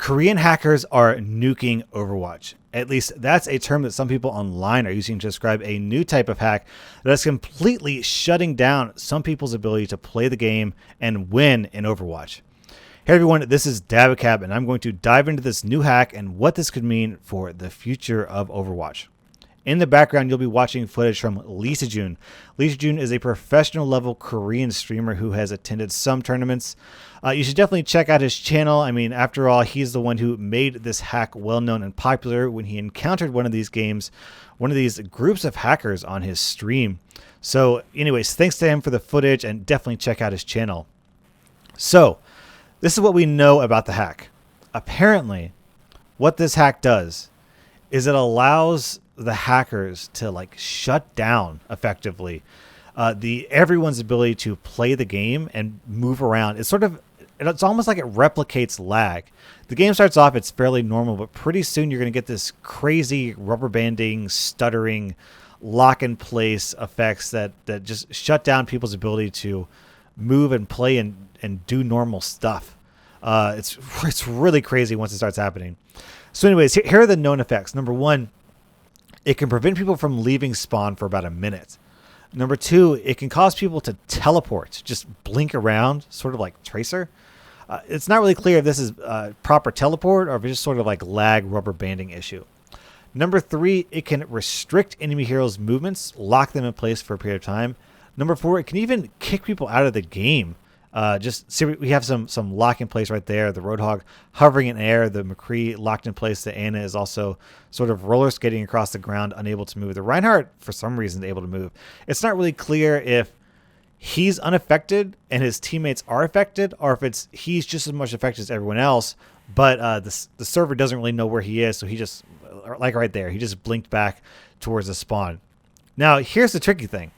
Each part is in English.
Korean hackers are nuking Overwatch. At least that's a term that some people online are using to describe a new type of hack that is completely shutting down some people's ability to play the game and win in Overwatch. Hey everyone, this is Dabacab, and I'm going to dive into this new hack and what this could mean for the future of Overwatch. In the background, you'll be watching footage from Lisa June. Lisa June is a professional level Korean streamer who has attended some tournaments. You should definitely check out his channel. I mean, after all, he's the one who made this hack well known and popular when he encountered one of these groups of hackers on his stream. So anyways, thanks to him for the footage, and definitely check out his channel. So this is what we know about the hack. Apparently, what this hack does is it allows the hackers to shut down effectively everyone's ability to play the game and move around. It's almost like it replicates lag. The game starts off, it's fairly normal, but pretty soon you're going to get this crazy rubber banding, stuttering, lock in place effects that just shut down people's ability to move and play and do normal stuff. It's really crazy once it starts happening. So anyways, here are the known effects. Number one, it can prevent people from leaving spawn for about a minute. Number two, it can cause people to teleport, just blink around, sort of like Tracer. It's not really clear if this is proper teleport or if it's just sort of like lag rubber banding issue. Number three, it can restrict enemy heroes' movements, lock them in place for a period of time. Number four, it can even kick people out of the game. Just see, we have some lock in place right there. The Roadhog hovering in air, the McCree locked in place. The Ana is also sort of roller skating across the ground, unable to move. The Reinhardt, for some reason, is able to move. It's not really clear if he's unaffected and his teammates are affected, or if he's just as much affected as everyone else, but the server doesn't really know where he is, so he just, like right there, he just blinked back towards the spawn. Now, here's the tricky thing.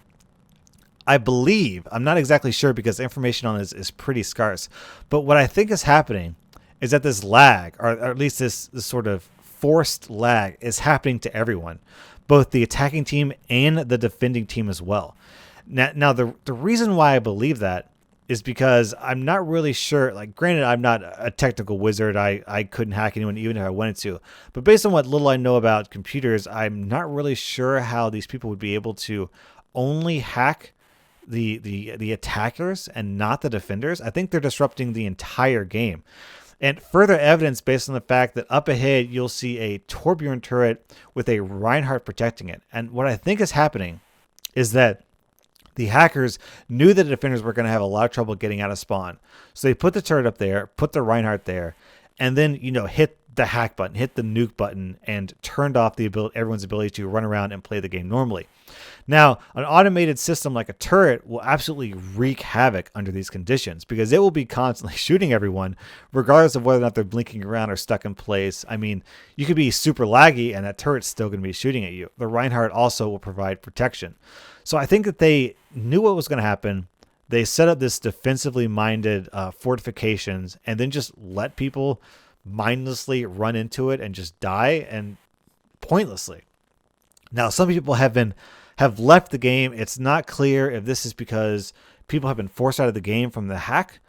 I believe, I'm not exactly sure because the information on this is pretty scarce, but what I think is happening is that this lag, or at least this sort of forced lag, is happening to everyone, both the attacking team and the defending team as well. Now the reason why I believe that is because I'm not really sure, granted, I'm not a technical wizard, I couldn't hack anyone even if I wanted to, but based on what little I know about computers, I'm not really sure how these people would be able to only hack the attackers and not the defenders. I think they're disrupting the entire game. And further evidence based on the fact that up ahead you'll see a Torbjorn turret with a Reinhardt protecting it. And what I think is happening is that the hackers knew that the defenders were going to have a lot of trouble getting out of spawn. So they put the turret up there, put the Reinhardt there, and then, hit the hack button, hit the nuke button, and turned off everyone's ability to run around and play the game normally. Now, an automated system like a turret will absolutely wreak havoc under these conditions because it will be constantly shooting everyone, regardless of whether or not they're blinking around or stuck in place. I mean, you could be super laggy and that turret's still going to be shooting at you. The Reinhardt also will provide protection. So I think that they knew what was going to happen. They set up this defensively minded fortifications and then just let people mindlessly run into it and just die, and pointlessly. Now, some people have left the game. It's not clear if this is because people have been forced out of the game from the hack,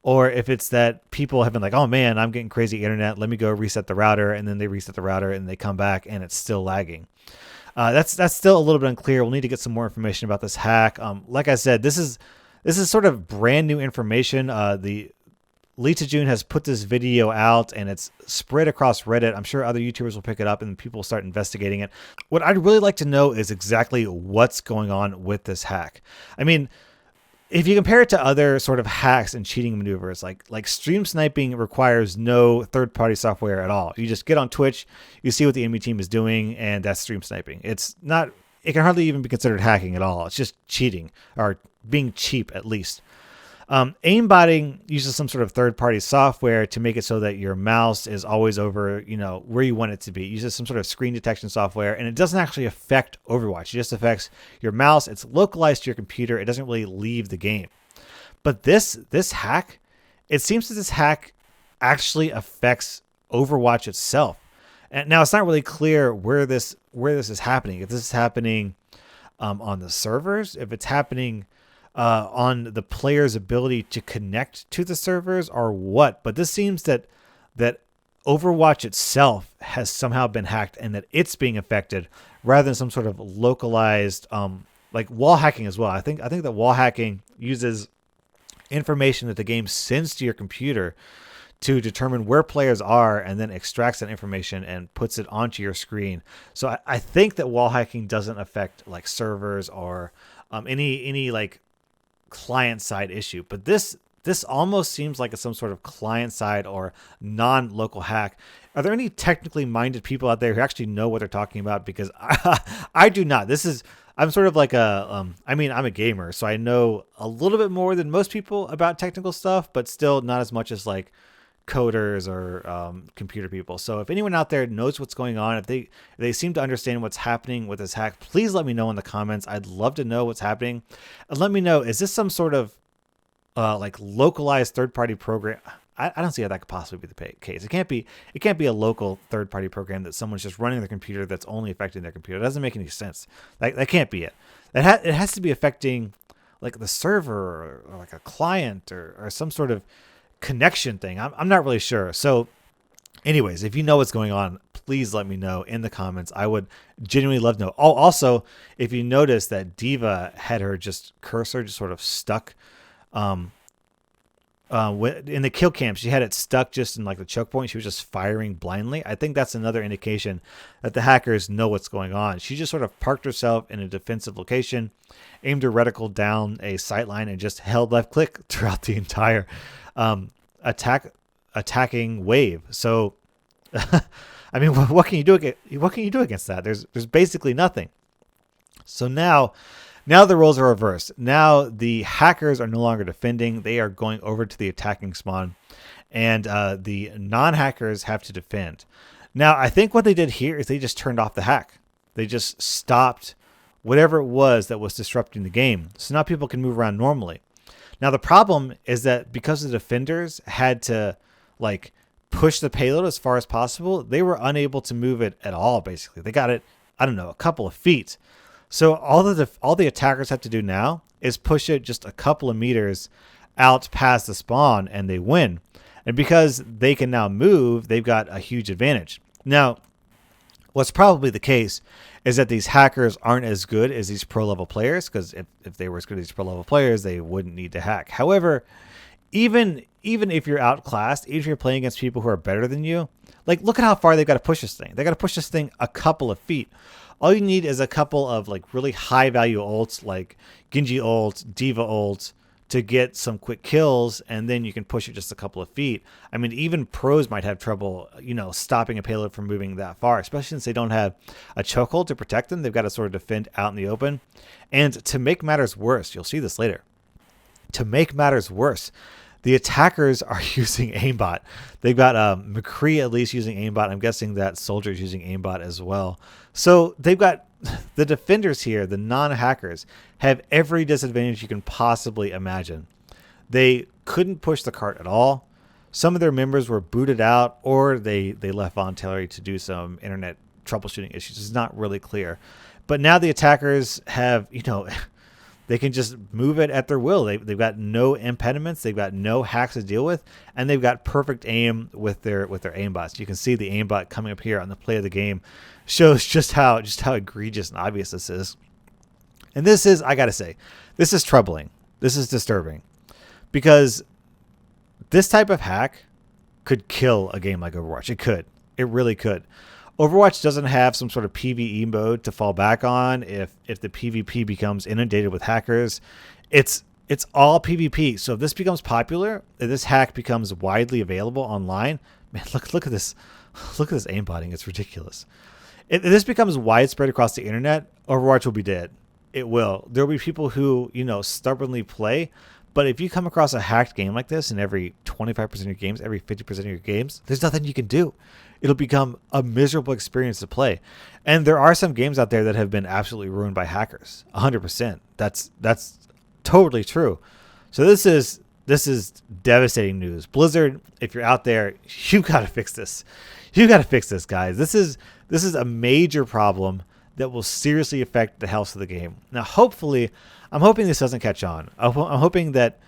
or if it's that people have been like, oh man, I'm getting crazy internet, let me go reset the router, and then they reset the router and they come back and it's still lagging. That's still a little bit unclear. We'll need to get some more information about this hack. Like I said, this is sort of brand new information. The Lisa June has put this video out and it's spread across Reddit. I'm sure other YouTubers will pick it up and people will start investigating it. What I'd really like to know is exactly what's going on with this hack. I mean, if you compare it to other sort of hacks and cheating maneuvers, like stream sniping requires no third-party software at all. You just get on Twitch, you see what the enemy team is doing, and that's stream sniping. It can hardly even be considered hacking at all. It's just cheating, or being cheap at least. Aimbotting uses some sort of third-party software to make it so that your mouse is always over, where you want it to be. It uses some sort of screen detection software, and it doesn't actually affect Overwatch. It just affects your mouse. It's localized to your computer. It doesn't really leave the game. But this hack, it seems that this hack actually affects Overwatch itself. And now it's not really clear where this is happening. If this is happening on the servers, if it's happening on the player's ability to connect to the servers, or what. But this seems that Overwatch itself has somehow been hacked and that it's being affected rather than some sort of localized like wall hacking as well. I think that wall hacking uses information that the game sends to your computer to determine where players are and then extracts that information and puts it onto your screen. So I think that wall hacking doesn't affect like servers or any like client side issue, but this almost seems like some sort of client side or non-local hack. Are there any technically minded people out there who actually know what they're talking about? Because I do not. I'm sort of like I'm a gamer, so I know a little bit more than most people about technical stuff, but still not as much as like coders or computer people. So if anyone out there knows what's going on, if they seem to understand what's happening with this hack, please let me know in the comments. I'd love to know what's happening. And let me know, is this some sort of like localized third-party program? I don't see how that could possibly be the case. It can't be a local third-party program that someone's just running their computer that's only affecting their computer. It doesn't make any sense. That can't be it. It has to be affecting like the server or like a client or some sort of connection thing. I'm not really sure. So anyways, if you know what's going on, please let me know in the comments. I would genuinely love to know. Oh, also, if you notice that Diva had her cursor just sort of stuck in the kill cam, she had it stuck just in like the choke point. She was just firing blindly. I think that's another indication that the hackers know what's going on. She just sort of parked herself in a defensive location, aimed her reticle down a sight line, and just held left click throughout the entire attacking wave. So I mean, what can you do? What can you do against that? There's basically nothing. So now the roles are reversed. Now the hackers are no longer defending. They are going over to the attacking spawn, and the non-hackers have to defend. Now, I think what they did here is they just turned off the hack. They just stopped whatever it was that was disrupting the game. So now people can move around normally. Now, the problem is that because the defenders had to like push the payload as far as possible, they were unable to move it at all, basically. They got it, I don't know, a couple of feet. So all the attackers have to do now is push it just a couple of meters out past the spawn, and they win. And because they can now move, they've got a huge advantage. Now, what's probably the case is that these hackers aren't as good as these pro-level players, because if they were as good as these pro-level players, they wouldn't need to hack. However, even if you're outclassed, even if you're playing against people who are better than you, like look at how far they've got to push this thing. They got to push this thing a couple of feet. All you need is a couple of like really high value ults like Genji ult, Diva ult to get some quick kills, and then you can push it just a couple of feet. I mean, even pros might have trouble, stopping a payload from moving that far, especially since they don't have a chokehold to protect them. They've got to sort of defend out in the open. And to make matters worse, you'll see this later. To make matters worse, the attackers are using aimbot. They've got McCree at least using aimbot. I'm guessing that Soldier's using aimbot as well. So they've got the defenders here, the non-hackers, have every disadvantage you can possibly imagine. They couldn't push the cart at all. Some of their members were booted out, or they left voluntarily to do some internet troubleshooting issues. It's not really clear. But now the attackers have, they can just move it at their will. They've got no impediments. They've got no hacks to deal with, and they've got perfect aim with their aimbots. You can see the aimbot coming up here on the play of the game shows just how egregious and obvious this is. And this is, I gotta say, this is troubling. This is disturbing, because this type of hack could kill a game like Overwatch. It could. It really could. Overwatch doesn't have some sort of PvE mode to fall back on if the PvP becomes inundated with hackers. It's all PvP. So if this becomes popular, if this hack becomes widely available online, man, look at this. Look at this aimbotting. It's ridiculous. If this becomes widespread across the internet, Overwatch will be dead. It will. There will be people who, stubbornly play. But if you come across a hacked game like this in every 25% of your games, every 50% of your games, there's nothing you can do. It'll become a miserable experience to play. And there are some games out there that have been absolutely ruined by hackers. 100%. That's totally true. So this is devastating news. Blizzard, if you're out there, you got to fix this. You got to fix this, guys. This is a major problem that will seriously affect the health of the game. Now, hopefully, I'm hoping this doesn't catch on. I'm hoping that,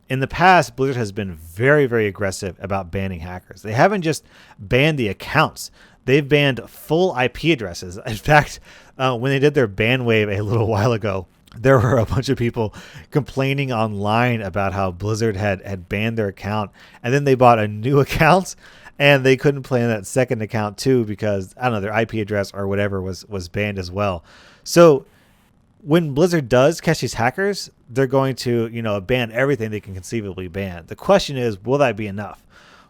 in the past, Blizzard has been very, very aggressive about banning hackers. They haven't just banned the accounts. They've banned full IP addresses. In fact, when they did their ban wave a little while ago, there were a bunch of people complaining online about how Blizzard had banned their account, and then they bought a new account, and they couldn't play on that second account too because, I don't know, their IP address or whatever was banned as well. So when Blizzard does catch these hackers, they're going to, ban everything they can conceivably ban. The question is, will that be enough?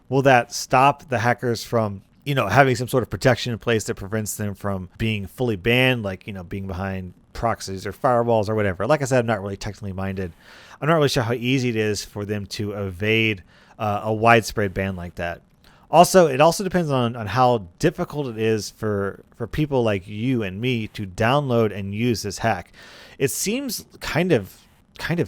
Will that stop the hackers from, having some sort of protection in place that prevents them from being fully banned, like, being behind proxies or firewalls or whatever? Like I said, I'm not really technically minded. I'm not really sure how easy it is for them to evade a widespread ban like that. Also, it also depends on how difficult it is for people like you and me to download and use this hack. It seems kind of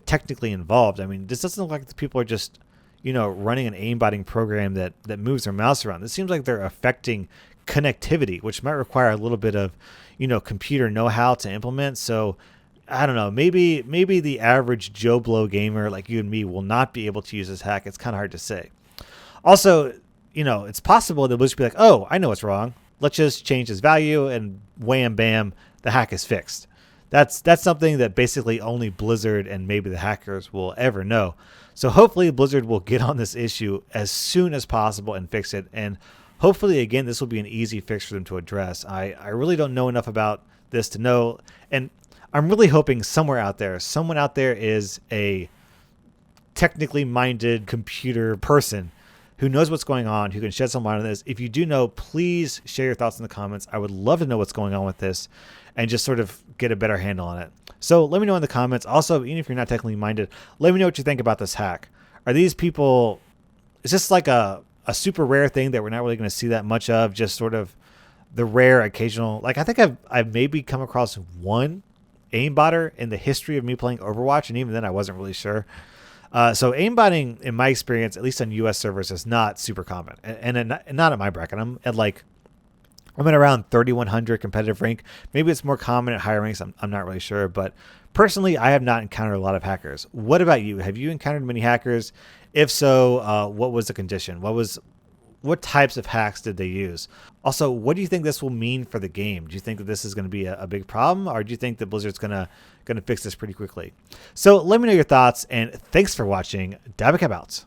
technically involved. I mean, this doesn't look like the people are just, running an aimbotting program that moves their mouse around. It seems like they're affecting connectivity, which might require a little bit of, computer know-how to implement. So I don't know, maybe the average Joe Blow gamer like you and me will not be able to use this hack. It's kind of hard to say. Also, it's possible that Blizzard will be like, oh, I know what's wrong. Let's just change this value and wham, bam, the hack is fixed. That's something that basically only Blizzard and maybe the hackers will ever know. So hopefully Blizzard will get on this issue as soon as possible and fix it. And hopefully, again, this will be an easy fix for them to address. I really don't know enough about this to know. And I'm really hoping someone out there is a technically minded computer person who knows what's going on, who can shed some light on this. If you do know, please share your thoughts in the comments. I would love to know what's going on with this and just sort of get a better handle on it. So let me know in the comments. Also, even if you're not technically minded, let me know what you think about this hack. Are these people, is this like a super rare thing that we're not really going to see that much of, just sort of the rare occasional, like I think I've maybe come across one aimbotter in the history of me playing Overwatch, and even then I wasn't really sure. So aimbotting, in my experience, at least on US servers, is not super common, and not at my bracket. I'm at around 3,100 competitive rank. Maybe it's more common at higher ranks. I'm not really sure, but personally, I have not encountered a lot of hackers. What about you? Have you encountered many hackers? If so, what was the condition? What types of hacks did they use? Also, what do you think this will mean for the game? Do you think that this is going to be a big problem, or do you think that Blizzard's going to fix this pretty quickly? So let me know your thoughts, and thanks for watching. Dabacab out.